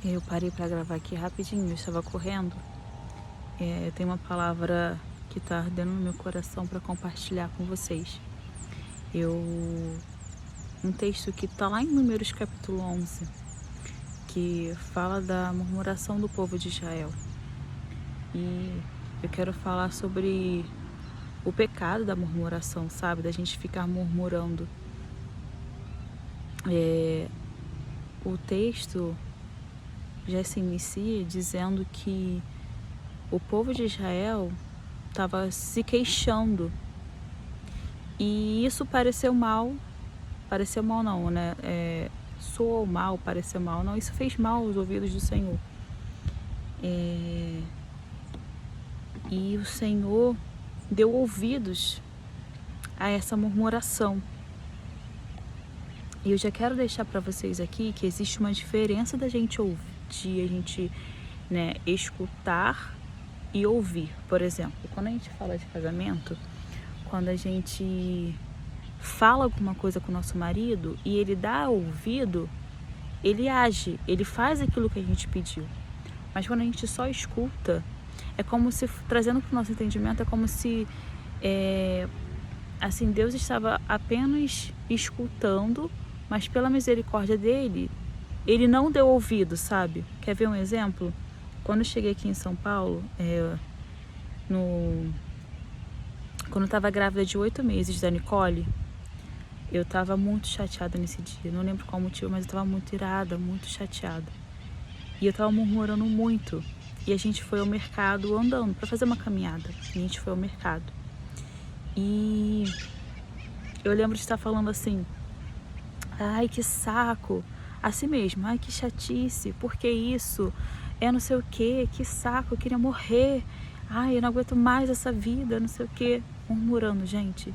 Eu parei para gravar aqui rapidinho, eu estava correndo. Eu tenho uma palavra que está ardendo no meu coração para compartilhar com vocês. Um texto que está lá em Números capítulo 11, que fala da murmuração do povo de Israel. E eu quero falar sobre o pecado da murmuração, sabe? Da gente ficar murmurando. O texto já se inicia dizendo que o povo de Israel estava se queixando. E isso pareceu mal não, né? Soou mal, pareceu mal, não. Isso fez mal aos ouvidos do Senhor. E o Senhor deu ouvidos a essa murmuração. E eu já quero deixar para vocês aqui que existe uma diferença da gente ouvir, de a gente, né, escutar e ouvir. Por exemplo, quando a gente fala de casamento, quando a gente fala alguma coisa com o nosso marido e ele dá ouvido, ele age, ele faz aquilo que a gente pediu. Mas quando a gente só escuta, é como se, trazendo para o nosso entendimento, é como se assim, Deus estava apenas escutando, mas pela misericórdia dele, ele não deu ouvido, sabe? Quer ver um exemplo? Quando eu cheguei aqui em São Paulo, quando eu estava grávida de 8 meses da Nicole, eu estava muito chateada nesse dia. Não lembro qual motivo, mas eu estava muito irada, muito chateada. E eu estava murmurando muito. E a gente foi ao mercado andando para fazer uma caminhada. E a gente foi ao mercado. E eu lembro de estar falando assim: ai, que saco. Assim mesmo, ai, que chatice. Por que isso? Não sei o que saco, eu queria morrer. Ai, eu não aguento mais essa vida, não sei o que. Murmurando, gente.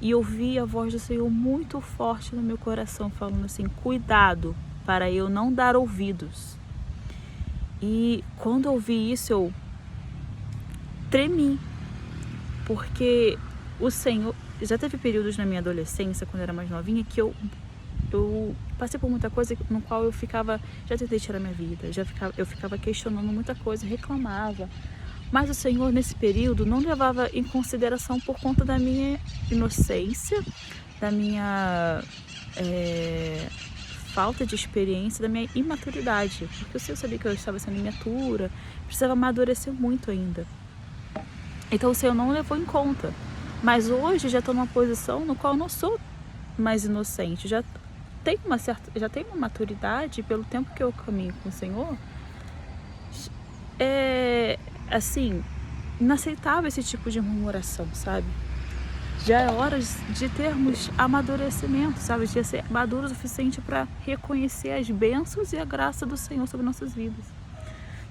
E ouvi a voz do Senhor muito forte no meu coração, falando assim: cuidado para eu não dar ouvidos. E quando eu ouvi isso, eu tremi, porque o Senhor... Já teve períodos na minha adolescência, quando eu era mais novinha, que eu passei por muita coisa no qual eu ficava... Já tentei tirar minha vida, eu ficava questionando muita coisa, reclamava. Mas o Senhor, nesse período, não levava em consideração por conta da minha inocência, da minha falta de experiência, da minha imaturidade. Porque o Senhor sabia que eu estava sendo imatura, precisava amadurecer muito ainda. Então o Senhor não levou em conta. Mas hoje já estou numa posição no qual eu não sou mais inocente. Já tenho uma maturidade pelo tempo que eu caminho com o Senhor. Assim, inaceitável esse tipo de murmuração, sabe? Já é hora de termos amadurecimento, sabe? De ser maduro o suficiente para reconhecer as bênçãos e a graça do Senhor sobre nossas vidas,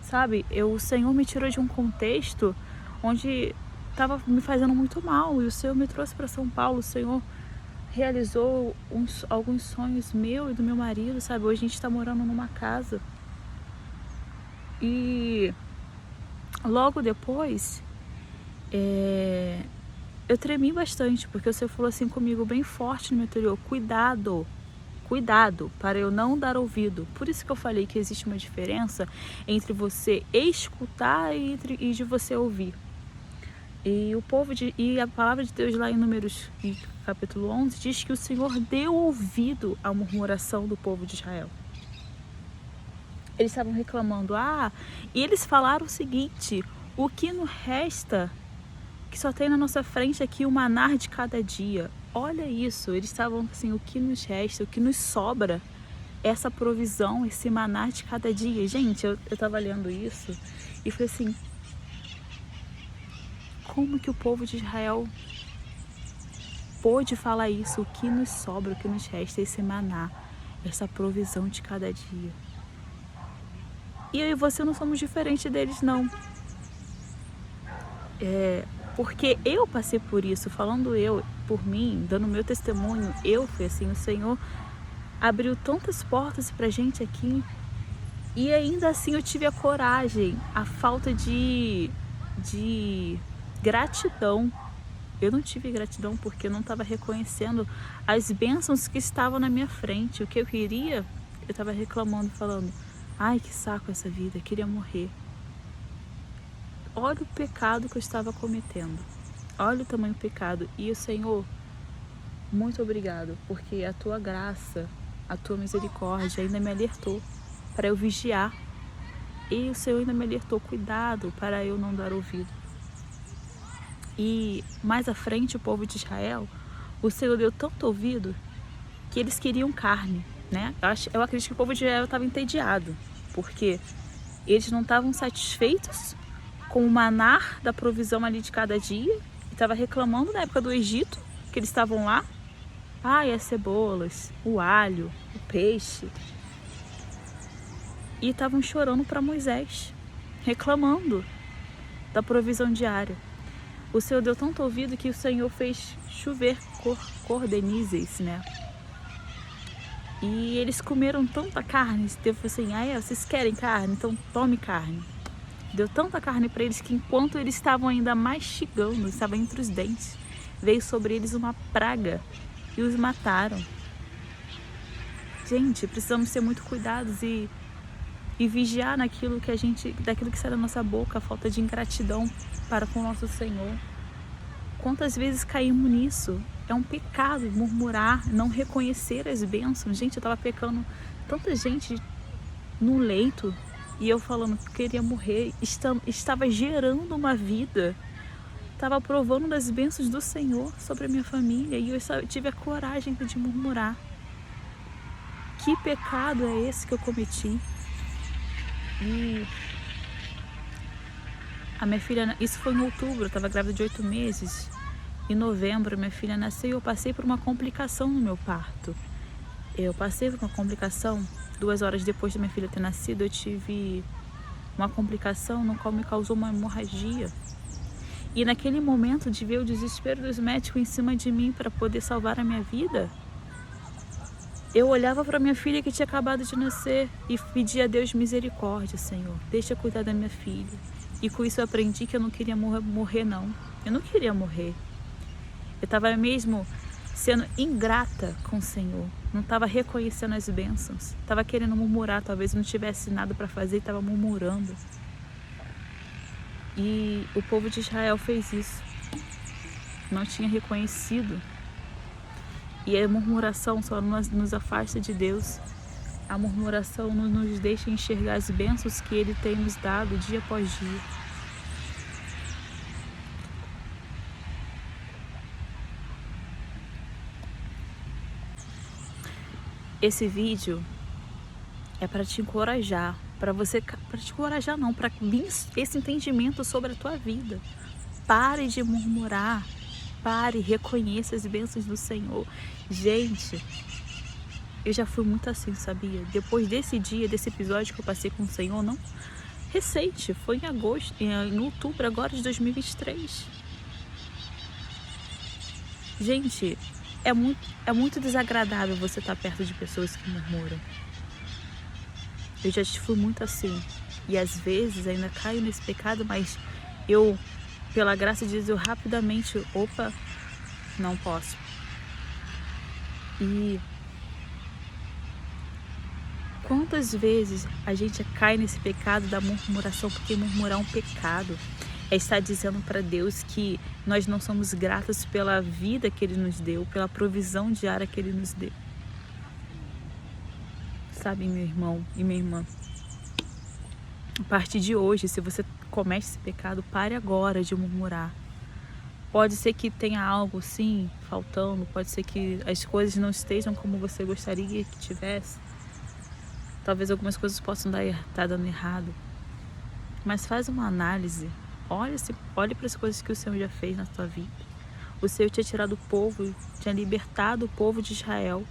sabe? O Senhor me tirou de um contexto onde estava me fazendo muito mal, e o Senhor me trouxe para São Paulo. O Senhor realizou alguns sonhos meu e do meu marido, sabe? Hoje a gente está morando numa casa. E logo depois, eu tremi bastante, porque o Senhor falou assim comigo, bem forte no meu interior: cuidado para eu não dar ouvido. Por isso que eu falei que existe uma diferença entre você escutar e de você ouvir. E a palavra de Deus lá em Números capítulo 11 diz que o Senhor deu ouvido à murmuração do povo de Israel. Eles estavam reclamando, e eles falaram o seguinte: o que nos resta, que só tem na nossa frente aqui o maná de cada dia. Olha isso, eles estavam assim: o que nos resta, o que nos sobra, essa provisão, esse maná de cada dia. Gente, eu estava lendo isso e falei assim: como que o povo de Israel pôde falar isso? O que nos sobra, o que nos resta, esse maná, essa provisão de cada dia. E eu e você não somos diferentes deles, não. Porque eu passei por isso, falando eu, por mim, dando meu testemunho, eu fui assim: o Senhor abriu tantas portas pra gente aqui, e ainda assim eu tive a coragem, a falta de gratidão. Eu não tive gratidão porque eu não estava reconhecendo as bênçãos que estavam na minha frente. O que eu queria, eu estava reclamando, falando: Ai, que saco essa vida, queria morrer. Olha o pecado que eu estava cometendo. Olha o tamanho do pecado. E o Senhor, muito obrigado, porque a tua graça, a tua misericórdia ainda me alertou para eu vigiar. E o Senhor ainda me alertou, cuidado para eu não dar ouvido. E mais à frente, o povo de Israel, o Senhor deu tanto ouvido que eles queriam carne, né? Eu acredito que o povo de Israel estava entediado, porque eles não estavam satisfeitos com o maná da provisão ali de cada dia, e estava reclamando na época do Egito, que eles estavam lá. Ai, as cebolas, o alho, o peixe. E estavam chorando para Moisés, reclamando da provisão diária. O Senhor deu tanto ouvido que o Senhor fez chover cordenizes, né? E eles comeram tanta carne, Deus falou assim, vocês querem carne? Então tome carne. Deu tanta carne para eles que enquanto eles estavam ainda mastigando, estavam entre os dentes, veio sobre eles uma praga e os mataram. Gente, precisamos ter muito cuidados e vigiar daquilo que sai da nossa boca, a falta de ingratidão para com o nosso Senhor. Quantas vezes caímos nisso? É um pecado murmurar, não reconhecer as bênçãos. Gente, eu estava pecando tanta gente no leito e eu falando que queria morrer, estava gerando uma vida, estava provando das bênçãos do Senhor sobre a minha família e eu tive a coragem de murmurar. Que pecado é esse que eu cometi? E a minha filha, isso foi em outubro, eu estava grávida de 8 meses. Em novembro, minha filha nasceu e eu passei por uma complicação no meu parto. Eu passei por uma complicação, 2 horas depois de minha filha ter nascido, eu tive uma complicação no qual me causou uma hemorragia. E naquele momento de ver o desespero dos médicos em cima de mim para poder salvar a minha vida, eu olhava para minha filha que tinha acabado de nascer e pedia a Deus misericórdia, Senhor, deixa eu cuidar da minha filha. E com isso eu aprendi que eu não queria morrer não. Eu não queria morrer. Eu estava mesmo sendo ingrata com o Senhor. Não estava reconhecendo as bênçãos. Estava querendo murmurar, talvez não tivesse nada para fazer e estava murmurando. E o povo de Israel fez isso. Não tinha reconhecido. E a murmuração só nos afasta de Deus. A murmuração não nos deixa enxergar as bênçãos que Ele tem nos dado dia após dia. Esse vídeo é para te encorajar, para te encorajar não, para vir esse entendimento sobre a tua vida. Pare de murmurar, pare, reconheça as bênçãos do Senhor. Gente, eu já fui muito assim, sabia? Depois desse dia, desse episódio que eu passei com o Senhor, não recente, foi em outubro agora de 2023. Gente, é muito desagradável você estar perto de pessoas que murmuram. Eu já fui muito assim. E às vezes ainda caio nesse pecado, mas eu, pela graça de Deus, eu rapidamente, não posso. E quantas vezes a gente cai nesse pecado da murmuração, porque murmurar é um pecado. É estar dizendo para Deus que nós não somos gratos pela vida que Ele nos deu, pela provisão diária que Ele nos deu. Sabe, meu irmão e minha irmã, a partir de hoje, se você comete esse pecado, pare agora de murmurar. Pode ser que tenha algo, sim, faltando, pode ser que as coisas não estejam como você gostaria que tivesse. Talvez algumas coisas possam estar dando errado. Mas faz uma análise. Olhe para as coisas que o Senhor já fez na tua vida. O Senhor tinha tirado o povo, tinha libertado o povo de Israel.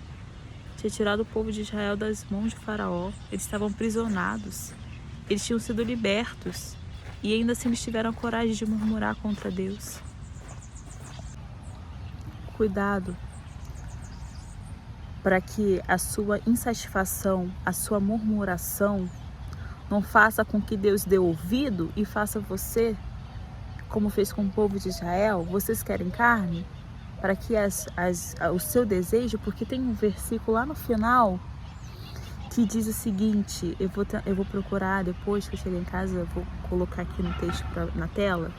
Tinha tirado o povo de Israel das mãos de Faraó. Eles estavam aprisionados. Eles tinham sido libertos. E ainda assim eles tiveram a coragem de murmurar contra Deus. Cuidado para que a sua insatisfação, a sua murmuração não faça com que Deus dê ouvido e faça você, como fez com o povo de Israel, vocês querem carne? Para que o seu desejo, porque tem um versículo lá no final que diz o seguinte, eu vou procurar depois que eu chegar em casa, eu vou colocar aqui no texto na tela,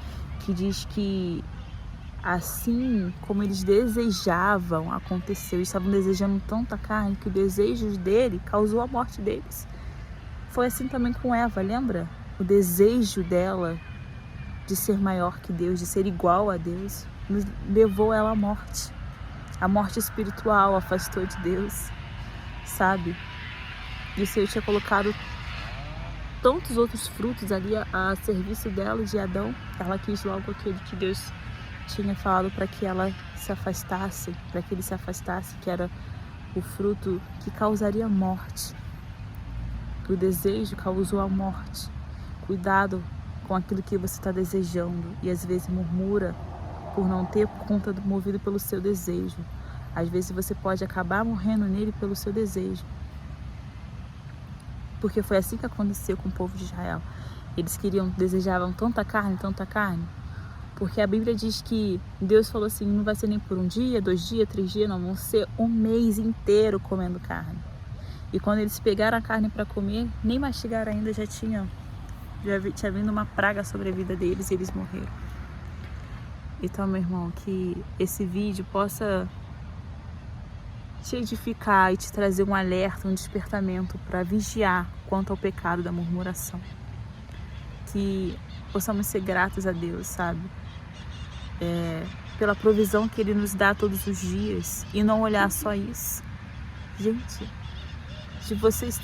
que diz que assim como eles desejavam, aconteceu. Eles estavam desejando tanta carne que o desejo dele causou a morte deles. Foi assim também com Eva, lembra? O desejo dela de ser maior que Deus, de ser igual a Deus, nos levou ela à morte. A morte espiritual afastou de Deus, sabe? E o Senhor tinha colocado tantos outros frutos ali a serviço dela, de Adão. Ela quis logo aquele que Deus tinha falado para que ela se afastasse, para que ele se afastasse, que era o fruto que causaria morte. O desejo causou a morte. Cuidado com aquilo que você está desejando e às vezes murmura por não ter, por conta do movido pelo seu desejo. Às vezes você pode acabar morrendo nele pelo seu desejo. Porque foi assim que aconteceu com o povo de Israel. Eles desejavam tanta carne, porque a Bíblia diz que Deus falou assim, não vai ser nem por 1 dia, 2 dias, 3 dias, não, vão ser 1 mês inteiro comendo carne. E quando eles pegaram a carne para comer, nem mastigaram ainda, já tinha vindo uma praga sobre a vida deles e eles morreram. Então, meu irmão, que esse vídeo possa te edificar e te trazer um alerta, um despertamento para vigiar quanto ao pecado da murmuração. Que possamos ser gratos a Deus, sabe? Pela provisão que Ele nos dá todos os dias e não olhar só isso. Gente,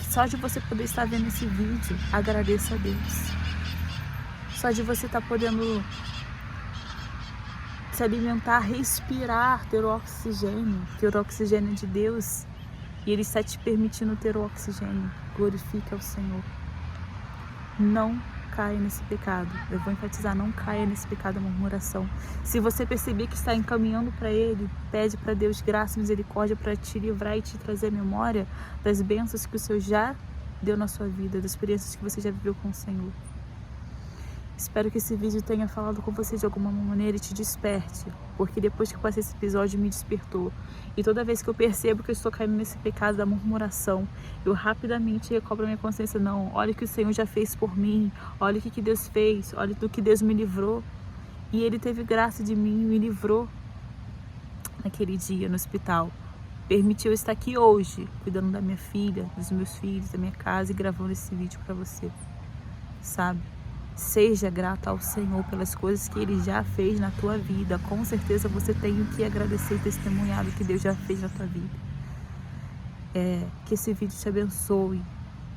só de você poder estar vendo esse vídeo, agradeça a Deus. Só de você estar podendo se alimentar, respirar, ter o oxigênio de Deus, e Ele está te permitindo ter o oxigênio. Glorifica ao Senhor. Não caia nesse pecado. Eu vou enfatizar, não caia nesse pecado da murmuração. Se você perceber que está encaminhando para Ele, pede para Deus graça e misericórdia para te livrar e te trazer a memória das bênçãos que o Senhor já deu na sua vida, das experiências que você já viveu com o Senhor. Espero que esse vídeo tenha falado com você de alguma maneira e te desperte, porque depois que eu passei esse episódio me despertou. E toda vez que eu percebo que eu estou caindo nesse pecado da murmuração, eu rapidamente recobro a minha consciência. Não, olha o que o Senhor já fez por mim, olha o que Deus fez, olha do que Deus me livrou. E Ele teve graça de mim e me livrou naquele dia no hospital. Permitiu eu estar aqui hoje, cuidando da minha filha, dos meus filhos, da minha casa e gravando esse vídeo para você, sabe? Seja grato ao Senhor pelas coisas que Ele já fez na tua vida. Com certeza você tem o que agradecer e testemunhar do que Deus já fez na tua vida. Que esse vídeo te abençoe,